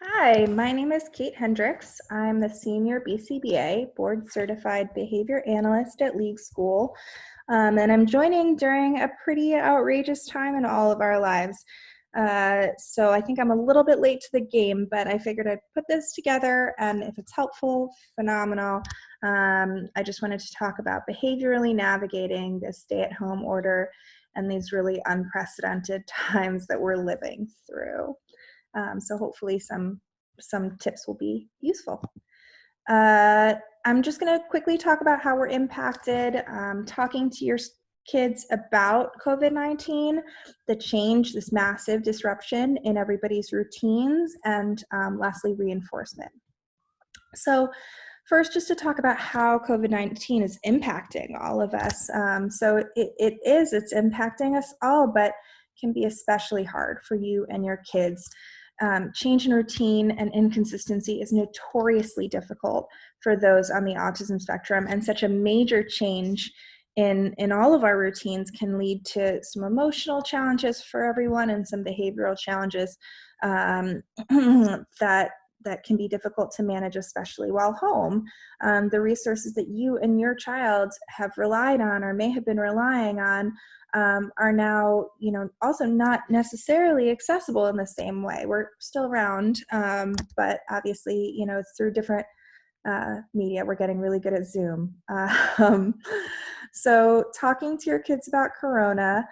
Hi, my name is Kate Hendricks. I'm the Senior BCBA, Board Certified Behavior Analyst at League School, and I'm joining during a pretty outrageous time in all of our lives. So I think I'm a little bit late to the game, but I figured I'd put this together, and if it's helpful, phenomenal. I just wanted to talk about behaviorally navigating this stay-at-home order and these really unprecedented times that we're living through. So hopefully some tips will be useful. I'm just going to quickly talk about how we're impacted. Talking to your kids about COVID-19, the change, this massive disruption in everybody's routines, and lastly, reinforcement. So first, just to talk about how COVID-19 is impacting all of us. It's impacting us all, but can be especially hard for you and your kids. Change in routine and inconsistency is notoriously difficult for those on the autism spectrum, and such a major change in all of our routines can lead to some emotional challenges for everyone and some behavioral challenges um, that can be difficult to manage, especially while home. The resources that you and your child have relied on or may have been relying on are now, also not necessarily accessible in the same way. We're still around, but obviously, through different media. We're getting really good at Zoom. So talking to your kids about Corona.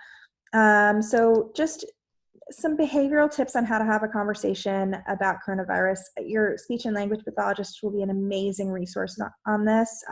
So just some behavioral tips on how to have a conversation about coronavirus. Your speech and language pathologist will be an amazing resource on this,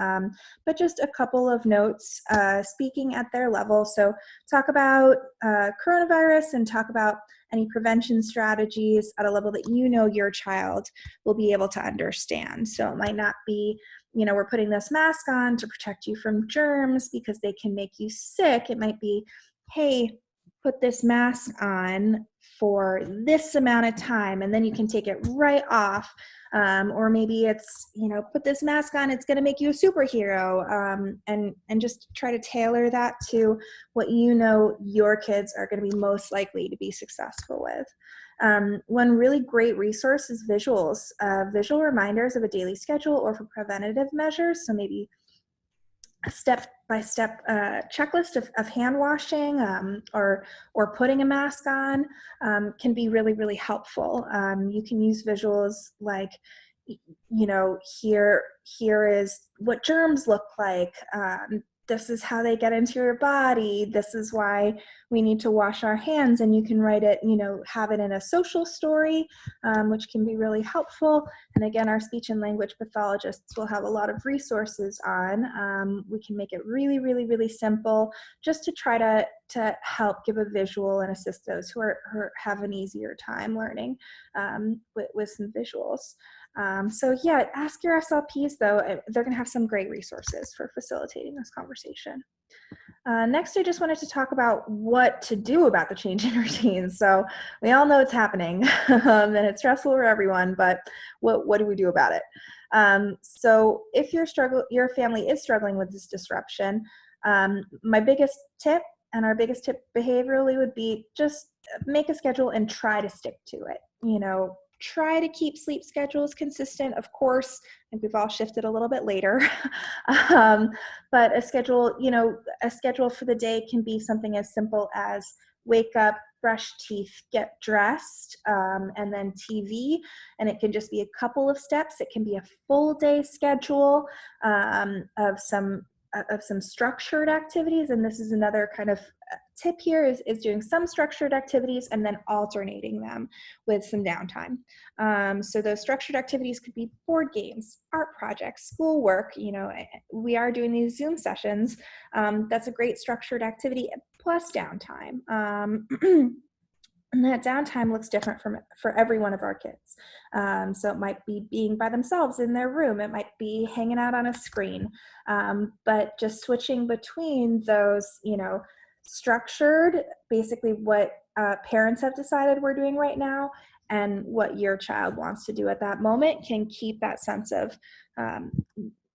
but just a couple of notes, speaking at their level. So talk about coronavirus and talk about any prevention strategies at a level that your child will be able to understand. So it might not be, we're putting this mask on to protect you from germs because they can make you sick. It might be, hey, put this mask on for this amount of time and then you can take it right off. Or maybe it's, put this mask on, it's going to make you a superhero, and just try to tailor that to what your kids are going to be most likely to be successful with. One really great resource is visuals, visual reminders of a daily schedule or for preventative measures. So maybe a step-by-step checklist of hand washing, or putting a mask on, can be really, really helpful. You can use visuals like, here is what germs look like. This is how they get into your body. This is why we need to wash our hands. And you can write it, have it in a social story, which can be really helpful. And again, our speech and language pathologists will have a lot of resources on. We can make it really, really, really simple, just to try to help give a visual and assist those who have an easier time learning with some visuals. So yeah, ask your SLPs though. They're going to have some great resources for facilitating this conversation. Next, I just wanted to talk about what to do about the change in routine. So we all know it's happening and it's stressful for everyone, but what do we do about it? So if your family is struggling with this disruption, my biggest tip and our biggest tip behaviorally would be just make a schedule and try to stick to it. Try to keep sleep schedules consistent. Of course, I think we've all shifted a little bit later. But a schedule for the day can be something as simple as wake up, brush teeth, get dressed, and then TV. And it can just be a couple of steps. It can be a full day schedule of some structured activities. And this is another kind of tip here is doing some structured activities and then alternating them with some downtime. So those structured activities could be board games, art projects, schoolwork. We are doing these Zoom sessions. That's a great structured activity plus downtime. And that downtime looks different for every one of our kids. So it might be being by themselves in their room. It might be hanging out on a screen. But just switching between those, structured, basically what parents have decided we're doing right now, and what your child wants to do at that moment can keep that sense of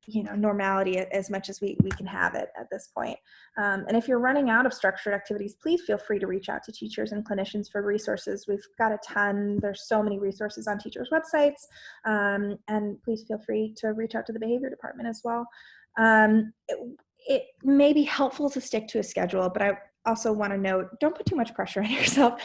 normality as much as we can have it at this point. And if you're running out of structured activities, please feel free to reach out to teachers and clinicians for resources. We've got a ton. There's so many resources on teachers' websites. And please feel free to reach out to the behavior department as well. It may be helpful to stick to a schedule, but I also want to note, don't put too much pressure on yourself.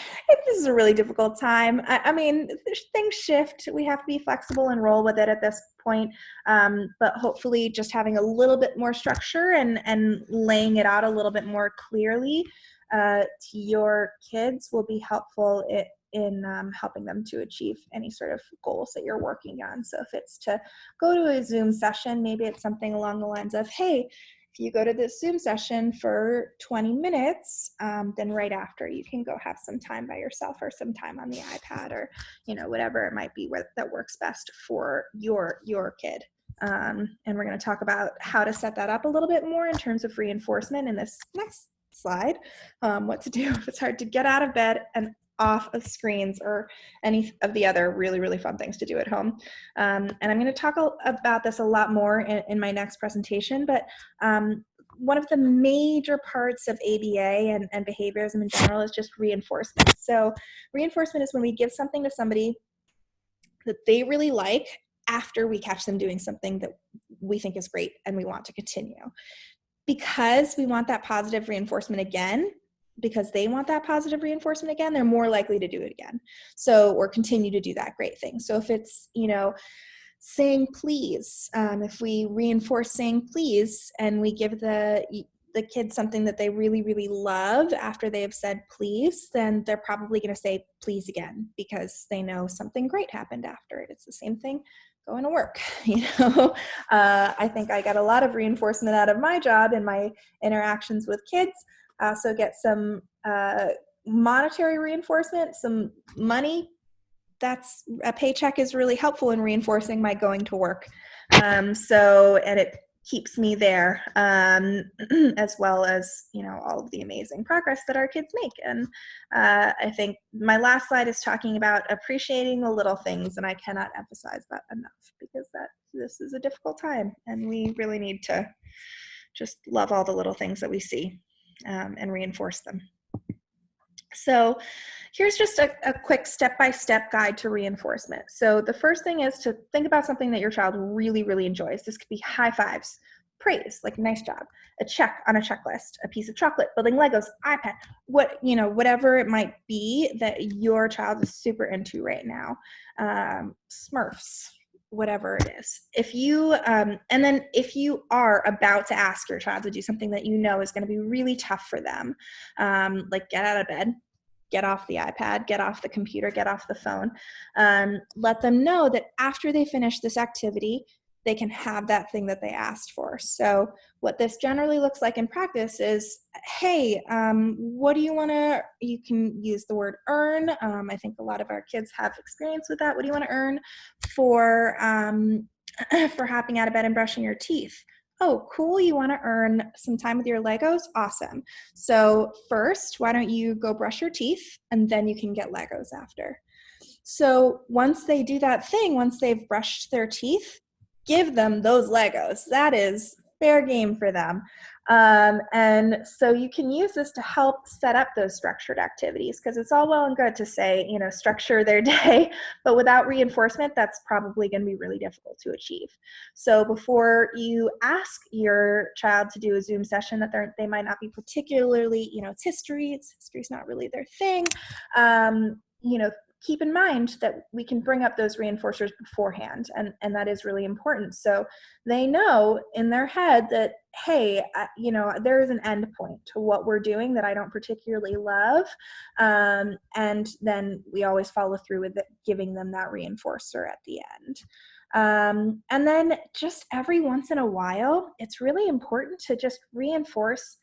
This is a really difficult time. I mean, things shift. We have to be flexible and roll with it at this point. But hopefully just having a little bit more structure and laying it out a little bit more clearly to your kids will be helpful in helping them to achieve any sort of goals that you're working on. So if it's to go to a Zoom session, maybe it's something along the lines of, hey, if you go to this Zoom session for 20 minutes, then right after you can go have some time by yourself or some time on the iPad or, whatever it might be that works best for your kid. And we're going to talk about how to set that up a little bit more in terms of reinforcement in this next slide. What to do if it's hard to get out of bed and off of screens or any of the other really, really fun things to do at home. And I'm going to talk about this a lot more in my next presentation, but one of the major parts of ABA and behaviorism in general is just reinforcement. So reinforcement is when we give something to somebody that they really like after we catch them doing something that we think is great and we want to continue. Because we want that positive reinforcement again, because they want that positive reinforcement again, they're more likely to do it again. So, or continue to do that great thing. So if it's, saying please, if we reinforce saying please and we give the kids something that they really, really love after they have said please, then they're probably going to say please again because they know something great happened after it. It's the same thing going to work. I think I got a lot of reinforcement out of my job and my interactions with kids. So get some monetary reinforcement, some money. That's a paycheck is really helpful in reinforcing my going to work. And it keeps me there, as well as, all of the amazing progress that our kids make. And I think my last slide is talking about appreciating the little things, and I cannot emphasize that enough because this is a difficult time, and we really need to just love all the little things that we see and reinforce them. So here's just a quick step-by-step guide to reinforcement. So the first thing is to think about something that your child really, really enjoys. This could be high fives, praise, like nice job, a check on a checklist, a piece of chocolate, building Legos, iPad, whatever it might be that your child is super into right now, Smurfs, whatever it is. If you, and then if you are about to ask your child to do something that is going to be really tough for them, like get out of bed, get off the iPad, get off the computer, get off the phone, let them know that after they finish this activity, they can have that thing that they asked for. So what this generally looks like in practice is, hey, what do you want to, you can use the word earn. I think a lot of our kids have experience with that. What do you want to earn for hopping out of bed and brushing your teeth? Oh, cool. You want to earn some time with your Legos? Awesome. So first, why don't you go brush your teeth and then you can get Legos after. So once they do that thing, once they've brushed their teeth, give them those Legos. That is fair game for them. And so you can use this to help set up those structured activities, because it's all well and good to say, structure their day, but without reinforcement, that's probably going to be really difficult to achieve. So before you ask your child to do a Zoom session that they might not be particularly, it's history's not really their thing, keep in mind that we can bring up those reinforcers beforehand, and that is really important. So they know in their head that, hey, there is an end point to what we're doing that I don't particularly love, and then we always follow through with giving them that reinforcer at the end. And then just every once in a while, it's really important to just reinforce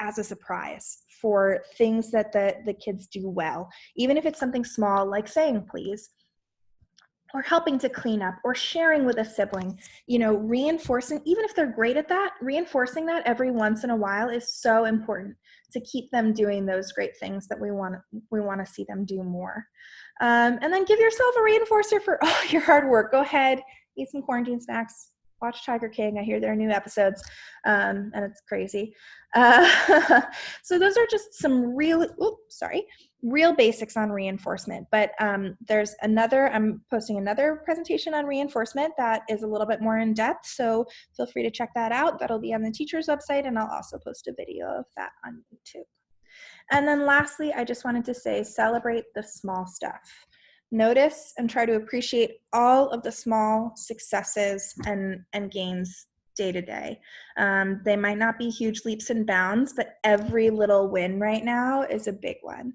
as a surprise for things that the kids do well, even if it's something small like saying please, or helping to clean up, or sharing with a sibling. Reinforcing, even if they're great at that, reinforcing that every once in a while is so important to keep them doing those great things that we want to see them do more. And then give yourself a reinforcer for all your hard work. Go ahead, eat some quarantine snacks, watch Tiger King. I hear there are new episodes, and it's crazy. So those are just some real basics on reinforcement. But I'm posting another presentation on reinforcement that is a little bit more in depth. So feel free to check that out. That'll be on the teacher's website, and I'll also post a video of that on YouTube. And then lastly, I just wanted to say, celebrate the small stuff. Notice and try to appreciate all of the small successes and gains day to day. They might not be huge leaps and bounds, but every little win right now is a big one.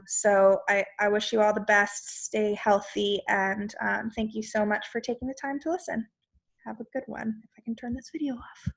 So I wish you all the best, stay healthy, and thank you so much for taking the time to listen. Have a good one. If I can turn this video off.